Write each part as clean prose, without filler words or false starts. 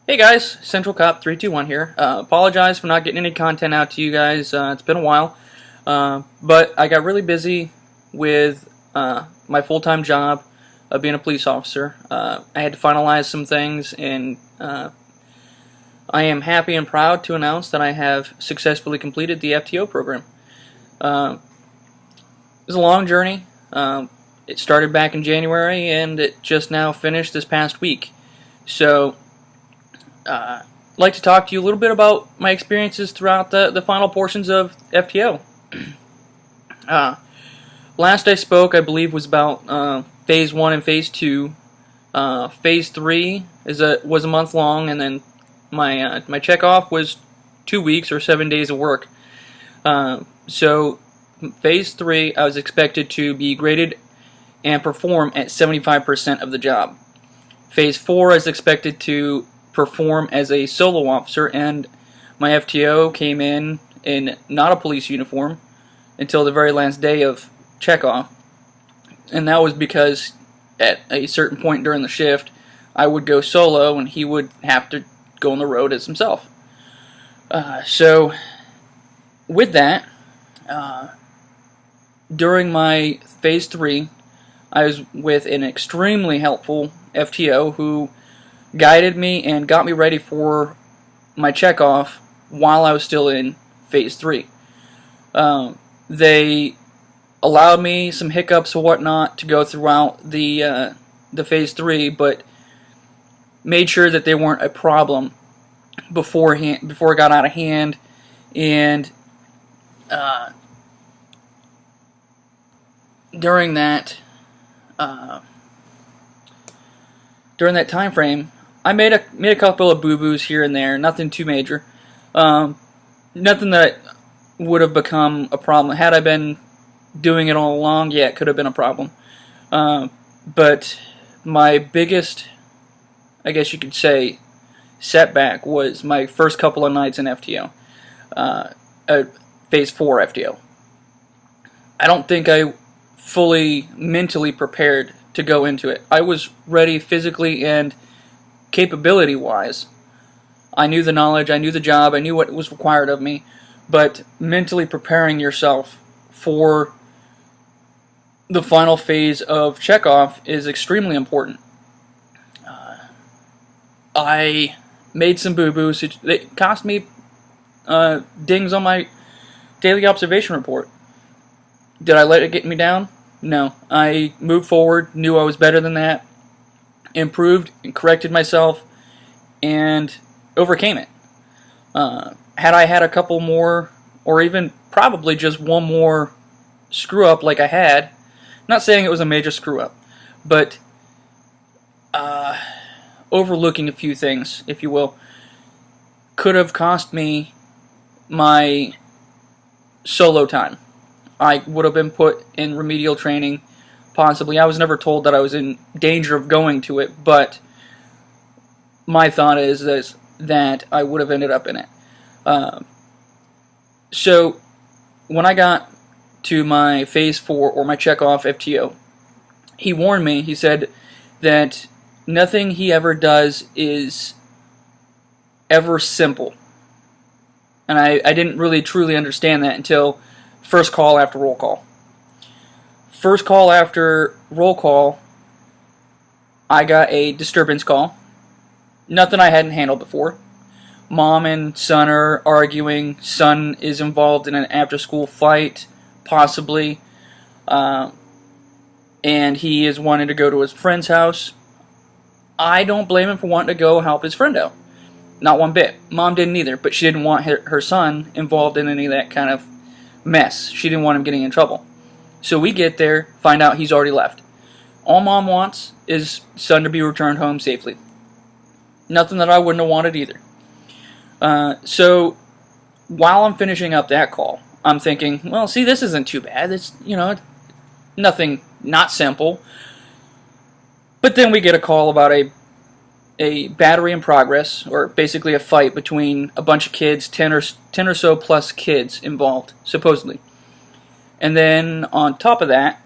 Hey guys, Central Cop 321 here. Apologize for not getting any content out to you guys. It's been a while, but I got really busy with my full-time job of being a police officer. I had to finalize some things, and I am happy and proud to announce that I have successfully completed the FTO program. Uh, it was a long journey. It started back in January, and it just now finished this past week. So I'd like to talk to you a little bit about my experiences throughout the final portions of FTO. Last I spoke, I believe, was about Phase 1 and Phase 2. Phase 3 was a month long, and then my checkoff was 2 weeks or 7 days of work. So Phase 3, I was expected to be graded and perform at 75% of the job. Phase 4 is expected to perform as a solo officer, and my FTO came in not a police uniform until the very last day of checkoff, and that was because at a certain point during the shift I would go solo and he would have to go on the road as himself. So with that, during my Phase 3, I was with an extremely helpful FTO who guided me and got me ready for my checkoff while I was still in Phase 3. They allowed me some hiccups or whatnot to go throughout the Phase 3, but made sure that they weren't a problem before it got out of hand. And during that time frame, I made a couple of boo-boos here and there, nothing too major. Nothing that would have become a problem. Had I been doing it all along, yeah, it could have been a problem. But my biggest, I guess you could say, setback was my first couple of nights in FTO. Phase 4 FTO. I don't think I fully mentally prepared to go into it. I was ready physically and capability-wise. I knew the knowledge, I knew the job, I knew what was required of me, but mentally preparing yourself for the final phase of checkoff is extremely important. I made some boo-boos. It cost me dings on my daily observation report. Did I let it get me down? No. I moved forward, knew I was better than that, improved and corrected myself, and overcame it. Had I had a couple more, or even probably just one more screw up like I had, not saying it was a major screw up, but overlooking a few things, if you will, could have cost me my solo time. I would have been put in remedial training, possibly. I was never told that I was in danger of going to it, but my thought is that I would have ended up in it. So when I got to my Phase 4 or my checkoff FTO, he warned me. He said that nothing he ever does is ever simple. And I didn't really truly understand that until first call after roll call. First call after roll call, I got a disturbance call. Nothing I hadn't handled before. Mom and son are arguing. Son is involved in an after-school fight, possibly. And he is wanting to go to his friend's house. I don't blame him for wanting to go help his friend out. Not one bit. Mom didn't either, but she didn't want her son involved in any of that kind of mess. She didn't want him getting in trouble. So we get there, find out he's already left. All Mom wants is son to be returned home safely. Nothing that I wouldn't have wanted either. So while I'm finishing up that call, I'm thinking, well, see, this isn't too bad. It's, nothing not simple. But then we get a call about a battery in progress, or basically a fight between a bunch of kids, 10 or so plus kids involved, supposedly. And then on top of that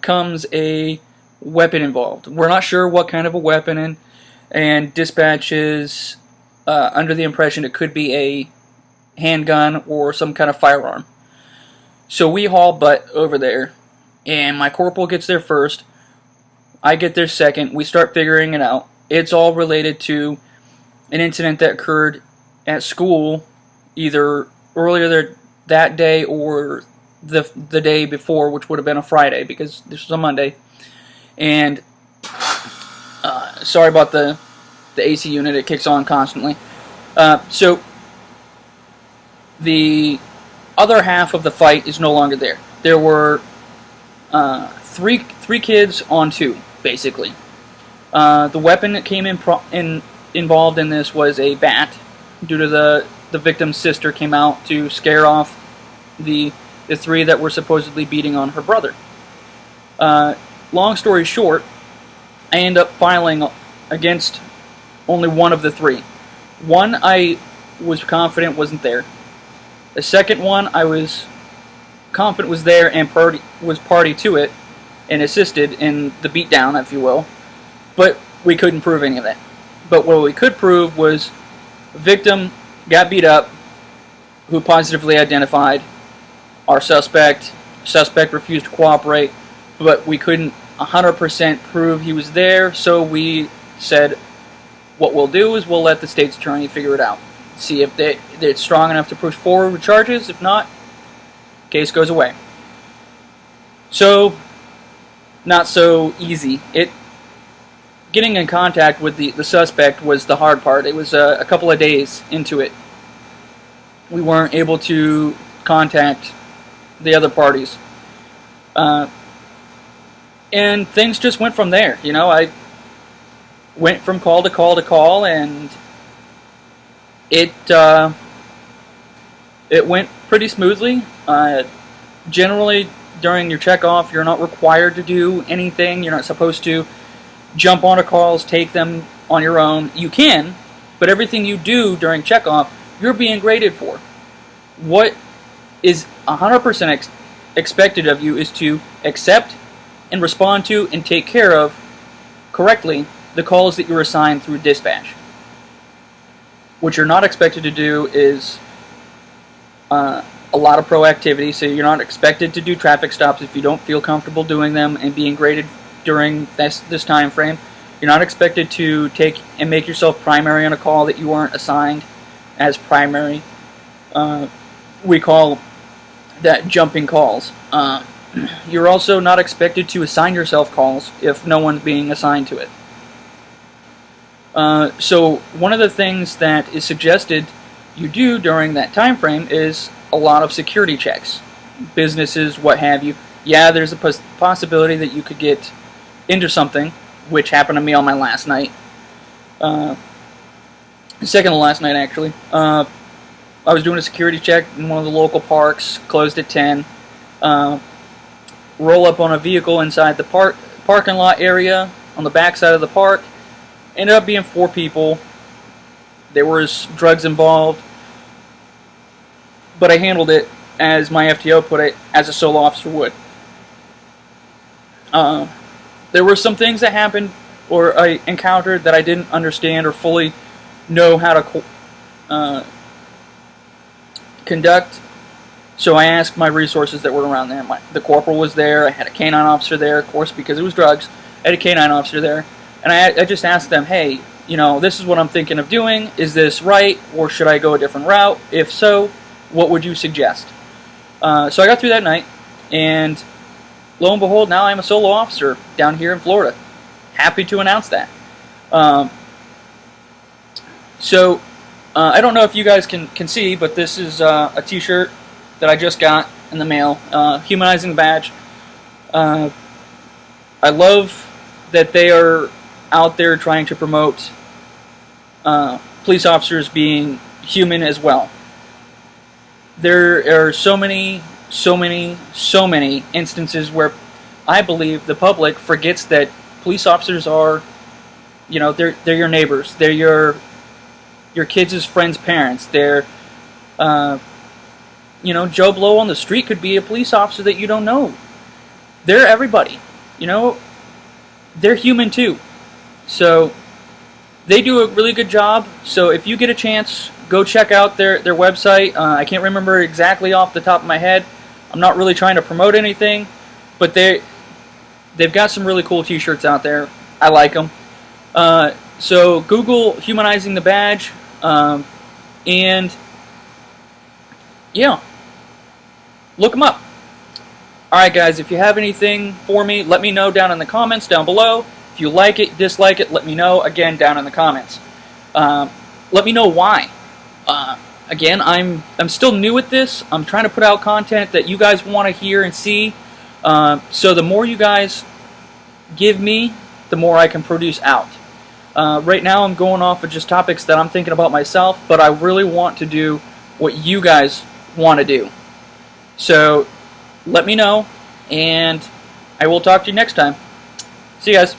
comes a weapon involved. We're not sure what kind of a weapon, and and dispatch is under the impression it could be a handgun or some kind of firearm. So we haul butt over there, and my corporal gets there first. I get there second. We start figuring it out. It's all related to an incident that occurred at school, either earlier that day or the day before, which would have been a Friday because this was a Monday. And sorry about the AC unit; it kicks on constantly. So the other half of the fight is no longer there. There were three kids on two, basically. The weapon that came involved in this was a bat, due to the victim's sister came out to scare off the three that were supposedly beating on her brother. Long story short, I end up filing against only one of the three. One I was confident wasn't there. The second one I was confident was there and was party to it and assisted in the beatdown, if you will. But we couldn't prove any of that. But what we could prove was the victim got beat up, who positively identified our suspect. Suspect refused to cooperate, but we couldn't 100% prove he was there, so we said what we'll do is we'll let the state's attorney figure it out. See if they're strong enough to push forward with charges. If not, case goes away. So, not so easy. Getting in contact with the suspect was the hard part. It was a couple of days into it. We weren't able to contact the other parties. And things just went from there. You know, I went from call to call to call, and it went pretty smoothly. Generally, during your checkoff, you're not required to do anything. You're not supposed to jump onto calls, take them on your own. You can, but everything you do during checkoff, you're being graded for. What is 100% expected of you is to accept and respond to and take care of correctly the calls that you're assigned through dispatch. What you're not expected to do is a lot of proactivity, so you're not expected to do traffic stops if you don't feel comfortable doing them and being graded during this time frame. You're not expected to take and make yourself primary on a call that you weren't assigned as primary. We call that jumping calls. You're also not expected to assign yourself calls if no one's being assigned to it. So one of the things that is suggested you do during that time frame is a lot of security checks. Businesses, what have you. Yeah, there's a possibility that you could get into something, which happened to me on my last night. Second to last night, actually. I was doing a security check in one of the local parks, closed at 10. Roll up on a vehicle inside the parking lot area on the back side of the park. Ended up being 4 people. There was drugs involved. But I handled it, as my FTO put it, as a solo officer would. There were some things that happened or I encountered that I didn't understand or fully know how to conduct. So I asked my resources that were around there. The corporal was there. I had a canine officer there, of course, because it was drugs. I had a canine officer there. And I just asked them, hey, you know, this is what I'm thinking of doing. Is this right, or should I go a different route? If so, what would you suggest? So I got through that night, and lo and behold, now I'm a solo officer down here in Florida. Happy to announce that. So I don't know if you guys can see, but this is a t-shirt that I just got in the mail. Humanizing badge. I love that they are out there trying to promote police officers being human as well. There are so many instances where I believe the public forgets that police officers are, you know, they're your neighbors, they're your kids' friends' parents, they're, you know, Joe Blow on the street could be a police officer that you don't know. They're everybody, you know, they're human too. So they do a really good job. So if you get a chance, go check out their website. I can't remember exactly off the top of my head. I'm not really trying to promote anything, but they've got some really cool t-shirts out there. I like them. So Google Humanizing the Badge, and yeah, look them up. Alright guys, if you have anything for me, let me know down in the comments down below. If you like it, dislike it, let me know, again, down in the comments. Let me know why. Again, I'm still new at this. I'm trying to put out content that you guys want to hear and see. So the more you guys give me, the more I can produce out. Right now I'm going off of just topics that I'm thinking about myself, but I really want to do what you guys want to do. So let me know, and I will talk to you next time. See you guys.